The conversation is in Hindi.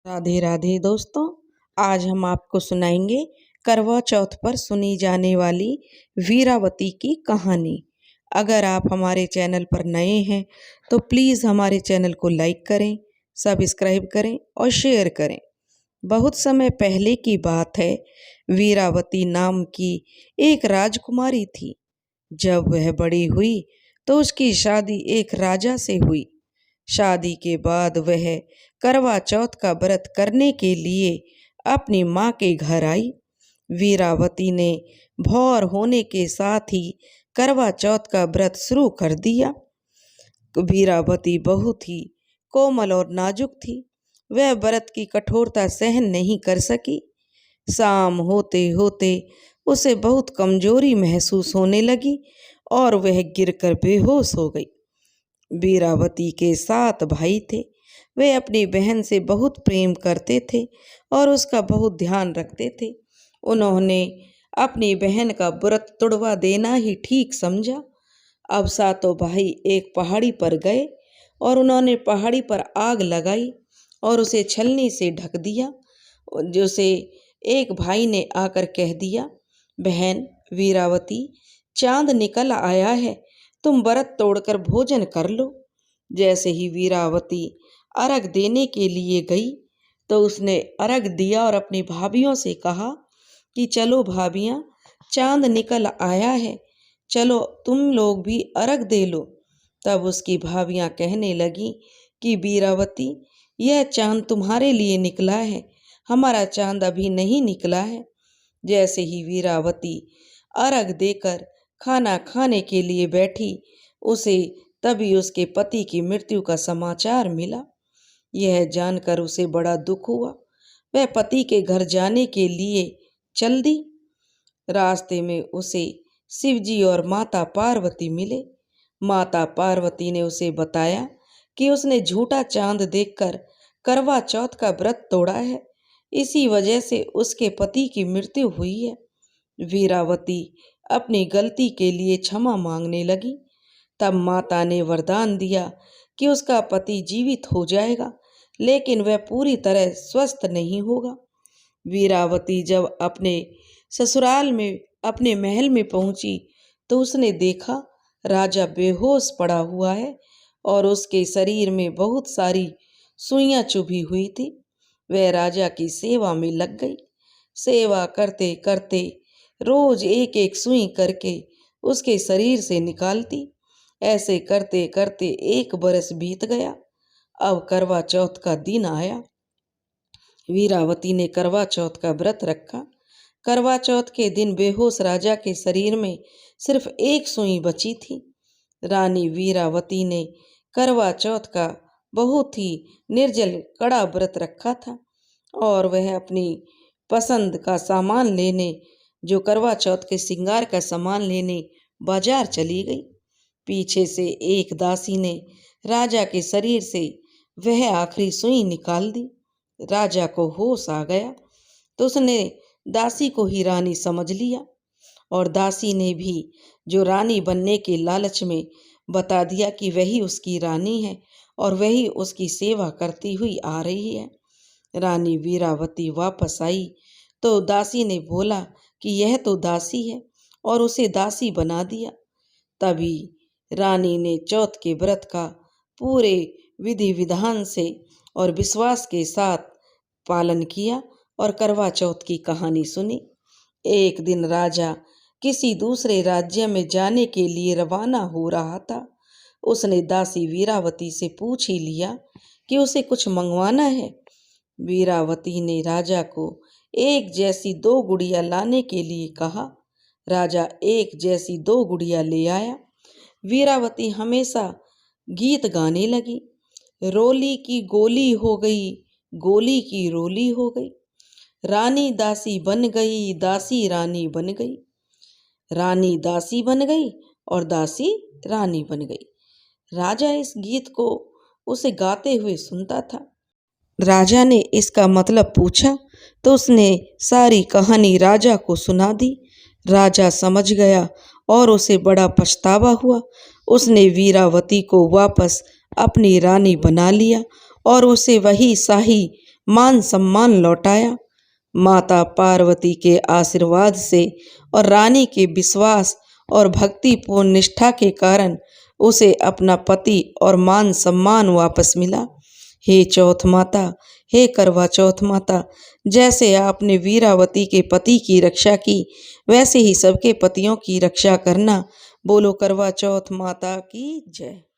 राधे राधे दोस्तों। आज हम आपको सुनाएंगे करवा चौथ पर सुनी जाने वाली वीरावती की कहानी। अगर आप हमारे चैनल पर नए हैं तो प्लीज़ हमारे चैनल को लाइक करें, सब्सक्राइब करें और शेयर करें। बहुत समय पहले की बात है। वीरावती नाम की एक राजकुमारी थी। जब वह बड़ी हुई तो उसकी शादी एक राजा से हुई। शादी के बाद वह करवा चौथ का व्रत करने के लिए अपनी माँ के घर आई। वीरावती ने भौर होने के साथ ही करवा चौथ का व्रत शुरू कर दिया। वीरावती बहुत ही कोमल और नाजुक थी। वह व्रत की कठोरता सहन नहीं कर सकी। शाम होते होते उसे बहुत कमजोरी महसूस होने लगी और वह गिरकर बेहोश हो गई। वीरावती के 7 भाई थे। वे अपनी बहन से बहुत प्रेम करते थे और उसका बहुत ध्यान रखते थे। उन्होंने अपनी बहन का व्रत तुड़वा देना ही ठीक समझा। अब 7 भाई एक पहाड़ी पर गए और उन्होंने पहाड़ी पर आग लगाई और उसे छलनी से ढक दिया। जिसे एक भाई ने आकर कह दिया, बहन वीरावती, चांद निकल आया है, तुम व्रत तोड़कर भोजन कर लो। जैसे ही वीरावती अर्घ देने के लिए गई तो उसने अर्घ दिया और अपनी भाभियों से कहा कि चलो भाभियाँ, चांद निकल आया है, चलो तुम लोग भी अर्घ दे लो। तब उसकी भाभियाँ कहने लगी कि वीरावती, यह चांद तुम्हारे लिए निकला है, हमारा चांद अभी नहीं निकला है। जैसे ही वीरावती अर्घ देकर खाना खाने के लिए बैठी, उसे तभी उसके पति की मृत्यु का समाचार मिला। यह जानकर उसे बड़ा दुख हुआ। वह पति के घर जाने के लिए चल दी। रास्ते में उसे शिवजी और माता पार्वती मिले। माता पार्वती ने उसे बताया कि उसने झूठा चांद देखकर करवा चौथ का व्रत तोड़ा है, इसी वजह से उसके पति की मृत्यु हुई है। वीरावती अपनी गलती के लिए क्षमा मांगने लगी। तब माता ने वरदान दिया कि उसका पति जीवित हो जाएगा, लेकिन वह पूरी तरह स्वस्थ नहीं होगा। वीरावती जब अपने ससुराल में अपने महल में पहुंची तो उसने देखा राजा बेहोश पड़ा हुआ है और उसके शरीर में बहुत सारी सुइयां चुभी हुई थी। वह राजा की सेवा में लग गई। सेवा करते करते रोज एक एक सुई करके उसके शरीर से निकालती। ऐसे करते करते 1 बरस बीत गया। अब करवा चौथ का दिन आया। वीरावती ने करवा चौथ का व्रत रखा। करवा चौथ के दिन बेहोश राजा के शरीर में सिर्फ 1 सुई बची थी। रानी वीरावती ने करवा चौथ का बहुत ही निर्जल कड़ा व्रत रखा था और वह अपनी पसंद का सामान लेने, जो करवा चौथ के श्रृंगार का सामान लेने बाजार चली गई। पीछे से एक दासी ने राजा के शरीर से वह आखिरी सुई निकाल दी। राजा को होश आ गया तो उसने दासी को ही रानी समझ लिया और दासी ने भी जो रानी बनने के लालच में बता दिया कि वही उसकी रानी है और वही उसकी सेवा करती हुई आ रही है। रानी वीरावती वापस आई तो दासी ने बोला कि यह तो दासी है और उसे दासी बना दिया। तभी रानी ने चौथ के व्रत का पूरे विधि विधान से और विश्वास के साथ पालन किया और करवा चौथ की कहानी सुनी। एक दिन राजा किसी दूसरे राज्य में जाने के लिए रवाना हो रहा था। उसने दासी वीरावती से पूछ ही लिया कि उसे कुछ मंगवाना है। वीरावती ने राजा को एक जैसी 2 गुड़िया लाने के लिए कहा। राजा एक जैसी 2 गुड़िया ले आया। वीरावती हमेशा गीत गाने लगी, रोली की गोली हो गई, गोली की रोली हो गई, रानी दासी बन गई, दासी रानी बन गई, रानी दासी बन गई और दासी रानी बन गई। राजा इस गीत को उसे गाते हुए सुनता था। राजा ने इसका मतलब पूछा तो उसने सारी कहानी राजा को सुना दी। राजा समझ गया और उसे बड़ा पछतावा हुआ। उसने वीरावती को वापस अपनी रानी बना लिया और उसे वही शाही मान सम्मान लौटाया। माता पार्वती के आशीर्वाद से और रानी के विश्वास और भक्तिपूर्ण निष्ठा के कारण उसे अपना पति और मान सम्मान वापस मिला। हे चौथ माता, हे करवा चौथ माता, जैसे आपने वीरावती के पति की रक्षा की, वैसे ही सबके पतियों की रक्षा करना। बोलो करवा चौथ माता की जय।